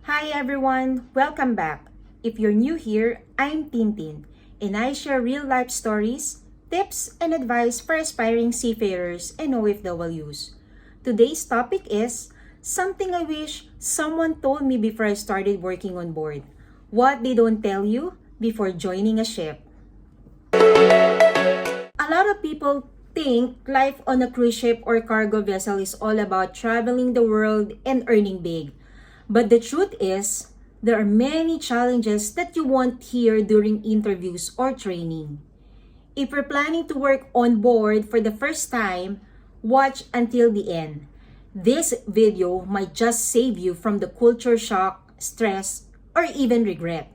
Hi everyone, welcome back. If you're new here, I'm Tintin, and I share real-life stories, tips, and advice for aspiring seafarers and OFWs. Today's topic is something I wish someone told me before I started working on board. What they don't tell you before joining a ship. A lot of people think life on a cruise ship or cargo vessel is all about traveling the world and earning big. But the truth is, there are many challenges that you won't hear during interviews or training. If you're planning to work on board for the first time, watch until the end. This video might just save you from the culture shock, stress, or even regret.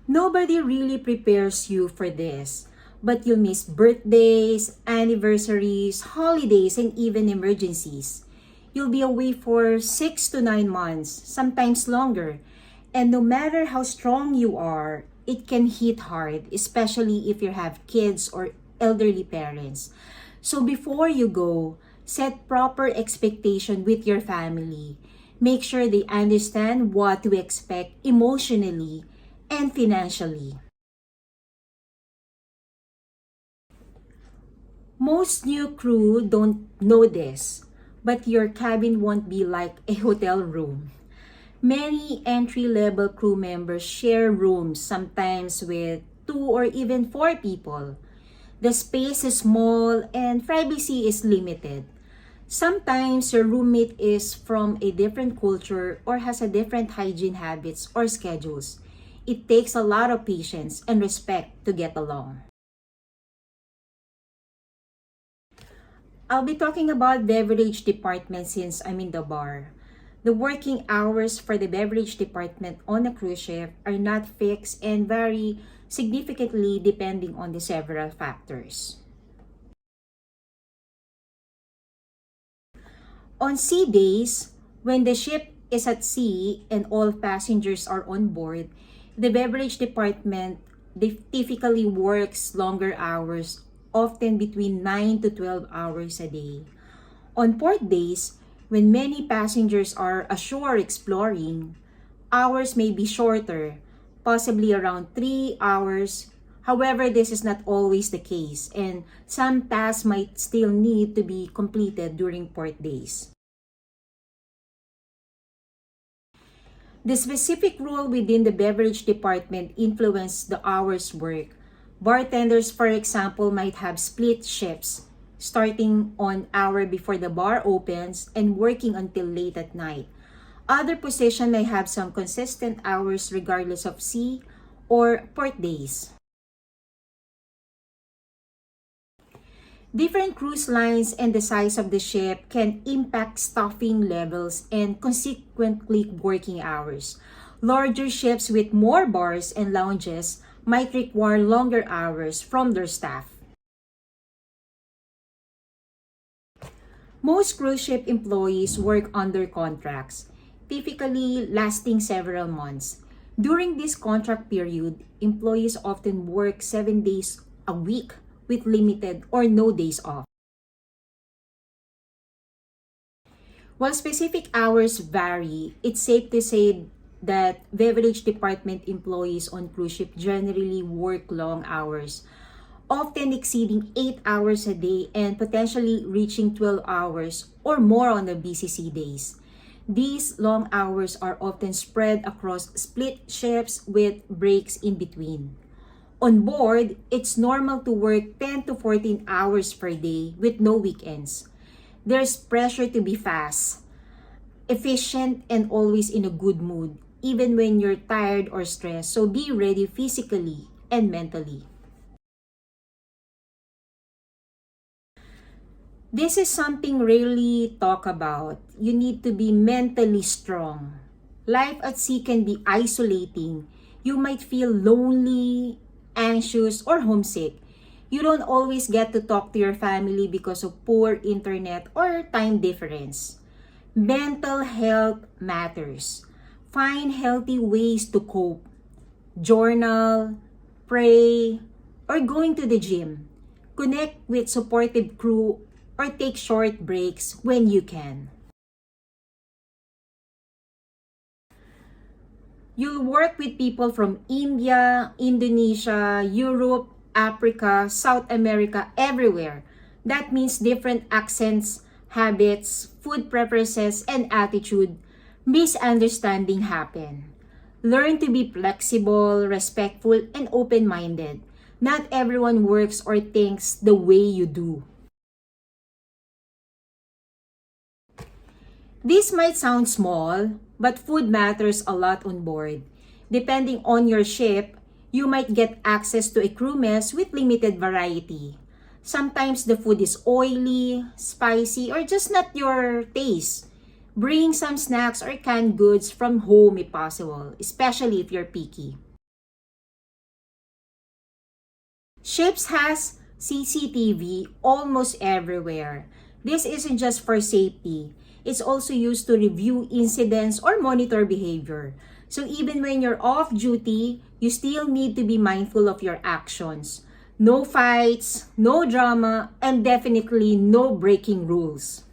Nobody really prepares you for this, but you'll miss birthdays, anniversaries, holidays, and even emergencies. You'll be away for 6 to 9 months, sometimes longer. And no matter how strong you are, it can hit hard, especially if you have kids or elderly parents. So before you go, set proper expectation with your family. Make sure they understand what to expect emotionally and financially. Most new crew don't know this, but your cabin won't be like a hotel room. Many entry-level crew members share rooms, sometimes with 2 or even 4 people. The space is small and privacy is limited. Sometimes your roommate is from a different culture or has a different hygiene habits or schedules. It takes a lot of patience and respect to get along. I'll be talking about beverage department since I'm in the bar. The working hours for the beverage department on a cruise ship are not fixed and vary significantly depending on the several factors. On sea days, when the ship is at sea and all passengers are on board, the beverage department typically works longer hours, often between 9 to 12 hours a day. On port days, when many passengers are ashore exploring, hours may be shorter, possibly around 3 hours. However, this is not always the case, and some tasks might still need to be completed during port days. The specific rule within the beverage department influence the hours worked. Bartenders, for example, might have split shifts, starting on hour before the bar opens and working until late at night. Other positions may have some consistent hours regardless of sea or port days. Different cruise lines and the size of the ship can impact staffing levels and consequently working hours. Larger ships with more bars and lounges might require longer hours from their staff. Most cruise ship employees work under contracts, typically lasting several months. During this contract period, employees often work 7 days a week with limited or no days off. While specific hours vary, it's safe to say that beverage department employees on cruise ship generally work long hours, often exceeding 8 hours a day and potentially reaching 12 hours or more on the BCC days. These long hours are often spread across split shifts with breaks in between. On board, it's normal to work 10 to 14 hours per day with no weekends. There's pressure to be fast, efficient, and always in a good mood, even when you're tired or stressed. So be ready physically and mentally. This is something rarely talked about. You need to be mentally strong. Life at sea can be isolating. You might feel lonely, anxious, or homesick. You don't always get to talk to your family because of poor internet or time difference. Mental health matters. Find healthy ways to cope. Journal, pray, or going to the gym. Connect with supportive crew or take short breaks when you can. You'll work with people from India, Indonesia, Europe, Africa, South America, everywhere. That means different accents, habits, food preferences, and attitude. Misunderstanding happen. Learn to be flexible, respectful, and open-minded. Not everyone works or thinks the way you do. This might sound small, but food matters a lot on board. Depending on your ship, you might get access to a crew mess with limited variety. Sometimes the food is oily, spicy, or just not your taste. Bring some snacks or canned goods from home if possible, especially if you're picky. Ships has CCTV almost everywhere. This isn't just for safety. It's also used to review incidents or monitor behavior. So even when you're off duty, you still need to be mindful of your actions. No fights, no drama, and definitely no breaking rules.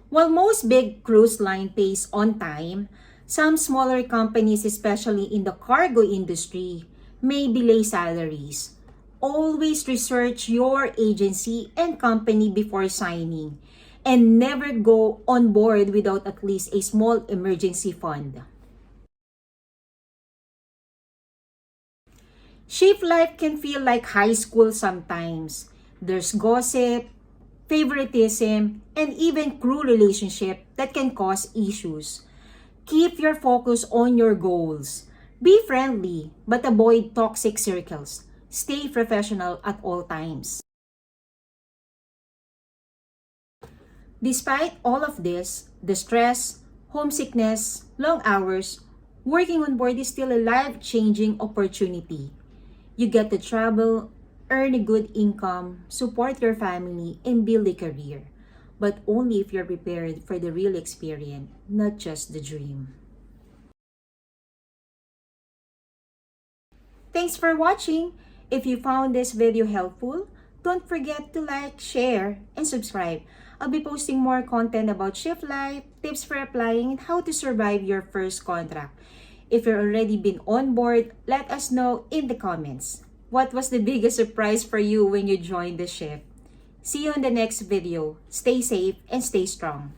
While most big cruise line pays on time, some smaller companies, especially in the cargo industry, may delay salaries. Always research your agency and company before signing, and never go on board without at least a small emergency fund. Ship life can feel like high school sometimes. There's gossip, favoritism, and even crew relationship that can cause issues. Keep your focus on your goals. Be friendly, but avoid toxic circles. Stay professional at all times. Despite all of this, the stress, homesickness, long hours, working on board is still a life-changing opportunity. You get to travel, earn a good income, support your family, and build a career. But only if you're prepared for the real experience, not just the dream. Thanks for watching. If you found this video helpful, don't forget to like, share, and subscribe. I'll be posting more content about shift life, tips for applying, and how to survive your first contract. If you've already been on board, let us know in the comments. What was the biggest surprise for you when you joined the ship? See you in the next video. Stay safe and stay strong.